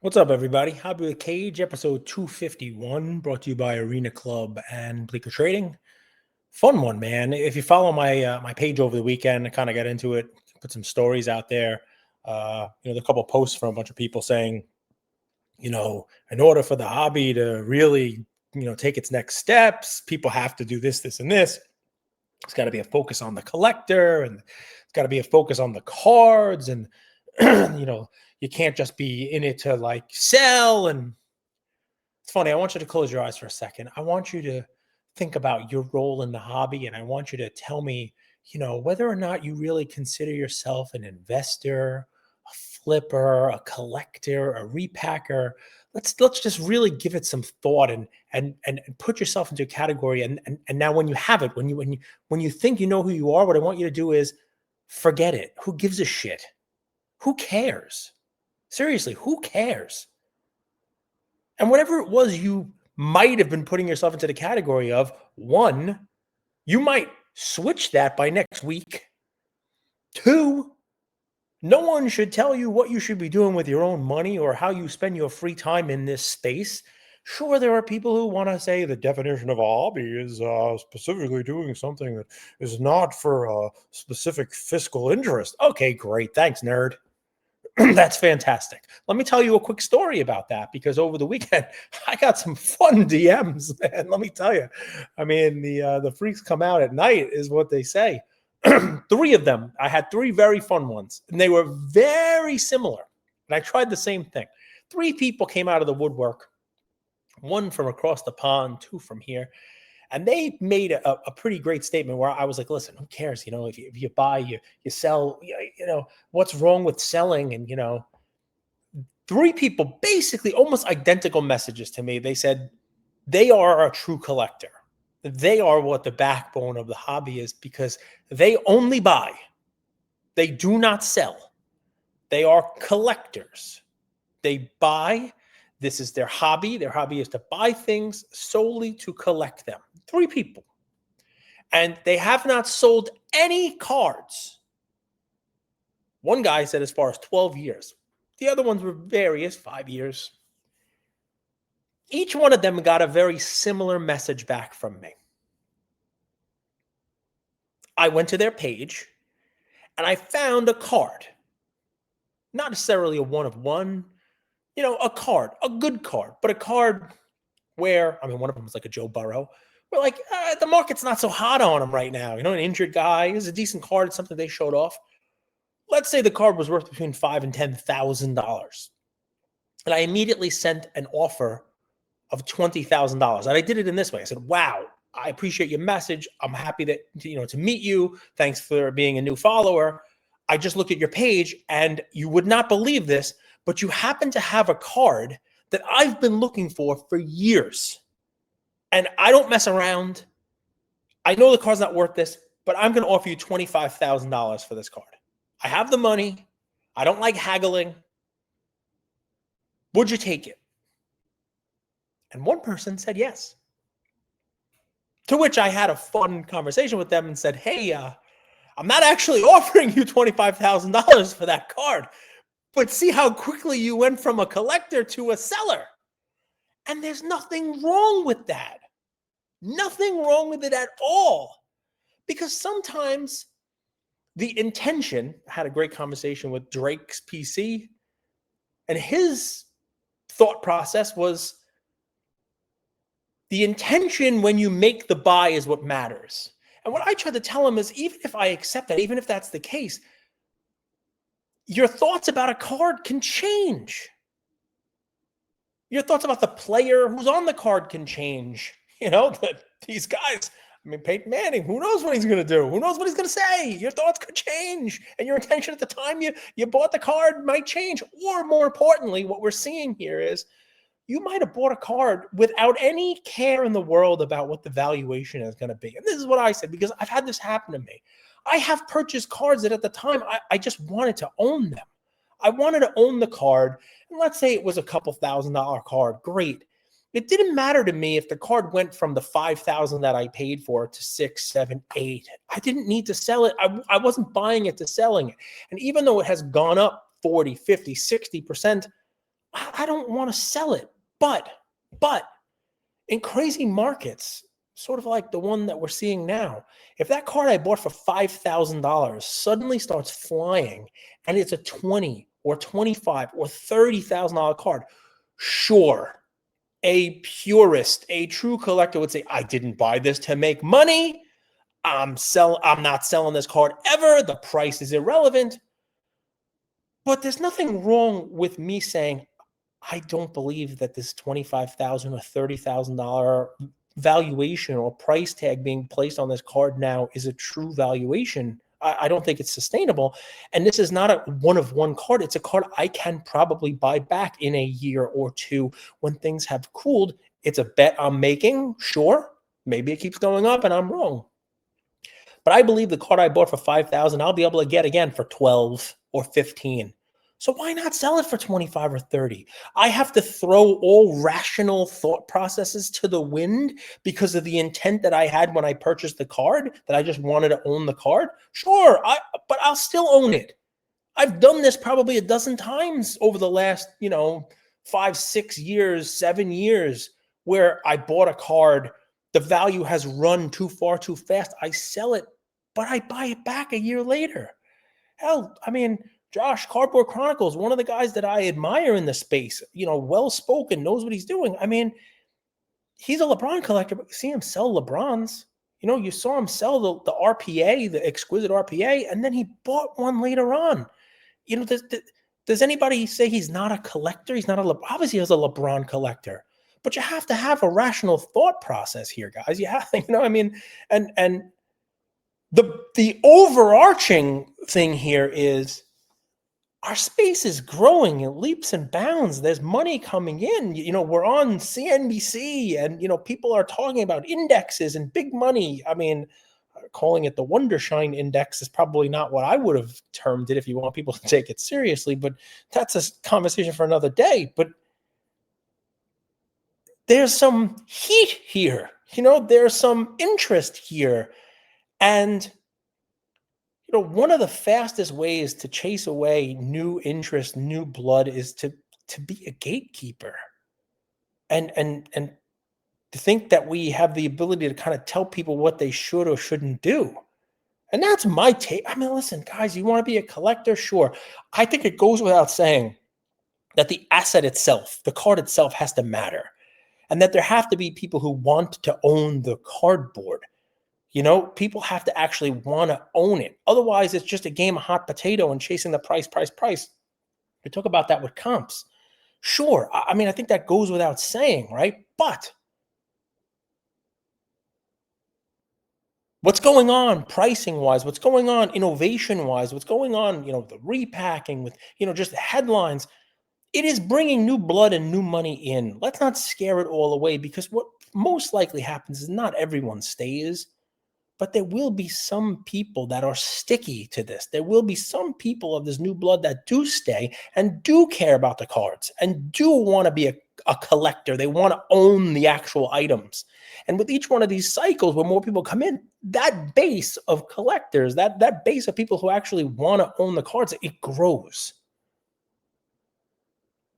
What's up, everybody? Hobby with Cage, episode 251, brought to you by Arena Club and Bleaker Trading. Fun one, man. If you follow my page over the weekend, I kind of got into it, put some stories out there. There are a couple of posts from a bunch of people saying, in order for the hobby to really, take its next steps, people have to do this, this, and this. It's got to be a focus on the collector, and it's got to be a focus on the cards, and you can't just be in it to like sell. And it's funny. I want you to close your eyes for a second. I want you to think about your role in the hobby, and I want you to tell me, whether or not you really consider yourself an investor, a flipper, a collector, a repacker. Let's just really give it some thought and put yourself into a category. And now when you have it, when you think you know who you are, what I want you to do is forget it. Who gives a shit? Who cares? Seriously, who cares? And whatever it was you might have been putting yourself into the category of, one, you might switch that by next week. Two, no one should tell you what you should be doing with your own money or how you spend your free time in this space. Sure, there are people who want to say the definition of a hobby is specifically doing something that is not for a specific fiscal interest. Okay, great. Thanks, nerd. That's fantastic. Let me tell you a quick story about that, because over the weekend I got some fun DMs, and let me tell you, I mean, the freaks come out at night is what they say. Three of them, I had three very fun ones, and they were very similar. And I tried the same thing. Three people came out of the woodwork, one from across the pond, two from here. And they made a pretty great statement where I was like, listen, who cares? If you buy, you sell, what's wrong with selling? And, three people basically almost identical messages to me. They said they are a true collector. They are what the backbone of the hobby is, because they only buy. They do not sell. They are collectors. They buy. This is their hobby. Their hobby is to buy things solely to collect them. Three people. And they have not sold any cards. One guy said as far as 12 years. The other ones were various, 5 years. Each one of them got a very similar message back from me. I went to their page and I found a card. Not necessarily a one of one, a card, a good card, but a card where, one of them was like a Joe Burrow. We're like, the market's not so hot on him right now. An injured guy. It's a decent card. It's something they showed off. Let's say the card was worth between $5,000 and $10,000. And I immediately sent an offer of $20,000. And I did it in this way. I said, wow, I appreciate your message. I'm happy to meet you. Thanks for being a new follower. I just looked at your page and you would not believe this, but you happen to have a card that I've been looking for years. And I don't mess around. I know the card's not worth this, but I'm going to offer you $25,000 for this card. I have the money. I don't like haggling. Would you take it? And one person said yes. To which I had a fun conversation with them and said, hey, I'm not actually offering you $25,000 for that card, but see how quickly you went from a collector to a seller. And there's nothing wrong with that. Nothing wrong with it at all. Because sometimes the intention, I had a great conversation with Drake's PC, and his thought process was the intention when you make the buy is what matters. And what I try to tell him is, even if I accept that, even if that's the case, your thoughts about a card can change. Your thoughts about the player who's on the card can change. These guys, Peyton Manning, who knows what he's going to do? Who knows what he's going to say? Your thoughts could change. And your intention at the time you bought the card might change. Or more importantly, what we're seeing here is you might have bought a card without any care in the world about what the valuation is going to be. And this is what I said, because I've had this happen to me. I have purchased cards that at the time I just wanted to own them. I wanted to own the card. And let's say it was a couple $1,000 card. Great. It didn't matter to me if the card went from the $5,000 that I paid for to $6,000, $7,000, $8,000. I didn't need to sell it. I wasn't buying it to selling it. And even though it has gone up 40, 50, 60%, I don't want to sell it. But in crazy markets, sort of like the one that we're seeing now, if that card I bought for $5,000 suddenly starts flying and it's a 20 or 25 or $30,000 card, sure, a purist, a true collector would say, I didn't buy this to make money. I'm not selling this card ever. The price is irrelevant. But there's nothing wrong with me saying, I don't believe that this $25,000 or $30,000 valuation or price tag being placed on this card now is a true valuation. I don't think it's sustainable. And this is not a one of one card. It's a card I can probably buy back in a year or two when things have cooled. It's a bet I'm making. Sure. Maybe it keeps going up and I'm wrong. But I believe the card I bought for 5,000, I'll be able to get again for 12 or 15. So why not sell it for 25 or 30? I have to throw all rational thought processes to the wind because of the intent that I had when I purchased the card, that I just wanted to own the card. Sure, but I'll still own it. I've done this probably a dozen times over the last, 5, 6 years, 7 years, where I bought a card, the value has run too far too fast. I sell it, but I buy it back a year later. Hell, I mean, Josh, Cardboard Chronicles, one of the guys that I admire in the space, well-spoken, knows what he's doing. I mean, he's a LeBron collector, but you see him sell LeBrons. You saw him sell the RPA, the exquisite RPA, and then he bought one later on. Does anybody say he's not a collector? He's not obviously he's a LeBron collector, but you have to have a rational thought process here, guys. You have, and the overarching thing here is our space is growing in leaps and bounds. There's money coming in. We're on CNBC and, people are talking about indexes and big money. I mean, calling it the Wondershine Index is probably not what I would have termed it if you want people to take it seriously, but that's a conversation for another day. But there's some heat here, there's some interest here. And one of the fastest ways to chase away new interest, new blood is to be a gatekeeper. And to think that we have the ability to kind of tell people what they should or shouldn't do. And that's my take. I mean, listen, guys, you want to be a collector? Sure. I think it goes without saying that the asset itself, the card itself, has to matter. And that there have to be people who want to own the cardboard. People have to actually want to own it. Otherwise, it's just a game of hot potato and chasing the price. We talk about that with comps. Sure. I mean, I think that goes without saying, right? But what's going on pricing-wise? What's going on innovation-wise? What's going on, the repacking with, just the headlines? It is bringing new blood and new money in. Let's not scare it all away, because what most likely happens is not everyone stays. But there will be some people that are sticky to this. There will be some people of this new blood that do stay and do care about the cards and do want to be a collector. They want to own the actual items. And with each one of these cycles, when more people come in, that base of collectors, that base of people who actually want to own the cards, it grows.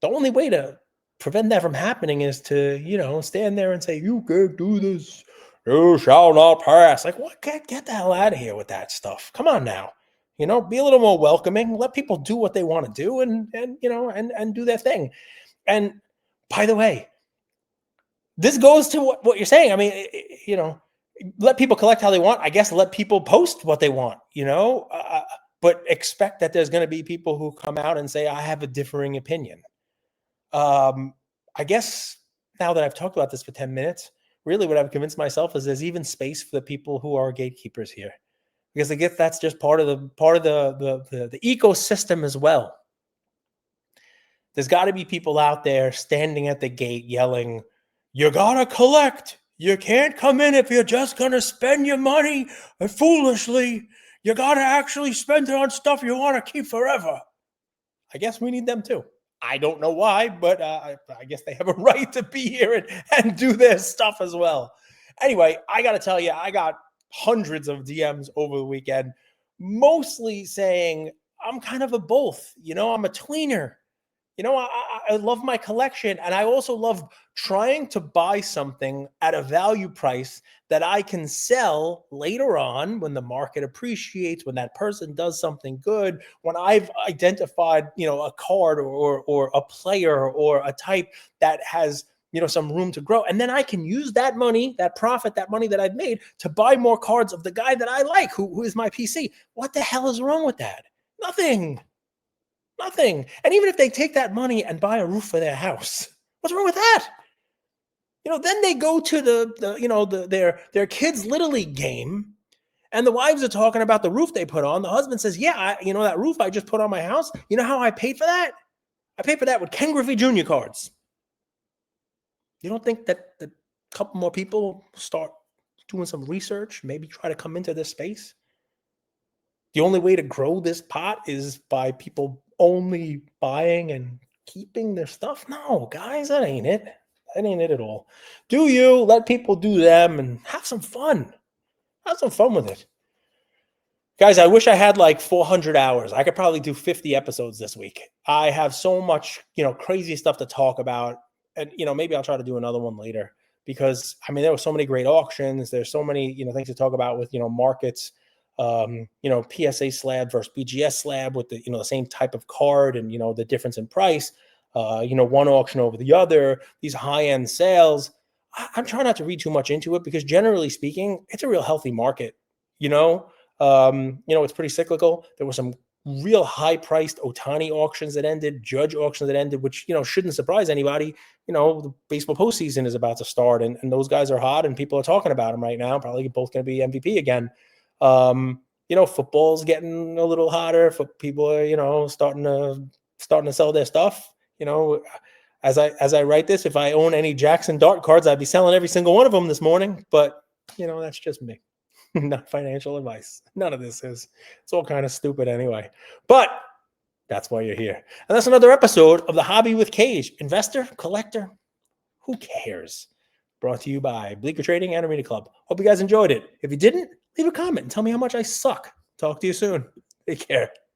The only way to prevent that from happening is to, stand there and say, you can't do this. You shall not pass. Like, what? Get the hell out of here with that stuff. Come on now. Be a little more welcoming. Let people do what they want to do and do their thing. And by the way, this goes to what you're saying. I mean, let people collect how they want. I guess let people post what they want, but expect that there's going to be people who come out and say, I have a differing opinion. I guess now that I've talked about this for 10 minutes, really what I've convinced myself is there's even space for the people who are gatekeepers here, because I guess that's just part of the ecosystem as well. There's got to be people out there standing at the gate yelling, you gotta collect. You can't come in if you're just gonna spend your money foolishly. You gotta actually spend it on stuff you want to keep forever. I guess we need them too. I don't know why, but I guess they have a right to be here and do their stuff as well. Anyway, I got to tell you, I got hundreds of DMs over the weekend, mostly saying I'm kind of a both. I'm a tweener. I love my collection, and I also love trying to buy something at a value price that I can sell later on when the market appreciates, when that person does something good, when I've identified, a card or a player or a type that has some room to grow, and then I can use that money, that profit, that money that I've made to buy more cards of the guy that I like, who is my PC. What the hell is wrong with that? Nothing. Nothing. And even if they take that money and buy a roof for their house, what's wrong with that? Then they go to their kids' little league game, and the wives are talking about the roof they put on. The husband says, "Yeah, that roof I just put on my house. You know how I paid for that? I paid for that with Ken Griffey Jr. cards." You don't think that a couple more people start doing some research, maybe try to come into this space? The only way to grow this pot is by people only buying and keeping their stuff? No, guys, that ain't it. That ain't it at all. Do you let people do them and have some fun? Have some fun with it. Guys, I wish I had like 400 hours. I could probably do 50 episodes this week. I have so much, crazy stuff to talk about. And, maybe I'll try to do another one later because, there were so many great auctions. There's so many, things to talk about with, markets, PSA slab versus BGS slab with the same type of card and, the difference in price, one auction over the other, these high-end sales. I'm trying not to read too much into it because generally speaking, it's a real healthy market, it's pretty cyclical. There were some real high-priced Otani auctions that ended, Judge auctions that ended, which, shouldn't surprise anybody. The baseball postseason is about to start, and those guys are hot, and people are talking about them right now. Probably both going to be MVP again. Football's getting a little hotter. For people are, starting to sell their stuff. As I write this, if I own any Jackson Dart cards, I'd be selling every single one of them this morning. But that's just me. Not financial advice. None of this is. It's all kind of stupid anyway. But that's why you're here. And that's another episode of The Hobby with Cage. Investor, collector, who cares? Brought to you by Bleecker Trading and Arena Club. Hope you guys enjoyed it. If you didn't, leave a comment and tell me how much I suck. Talk to you soon. Take care.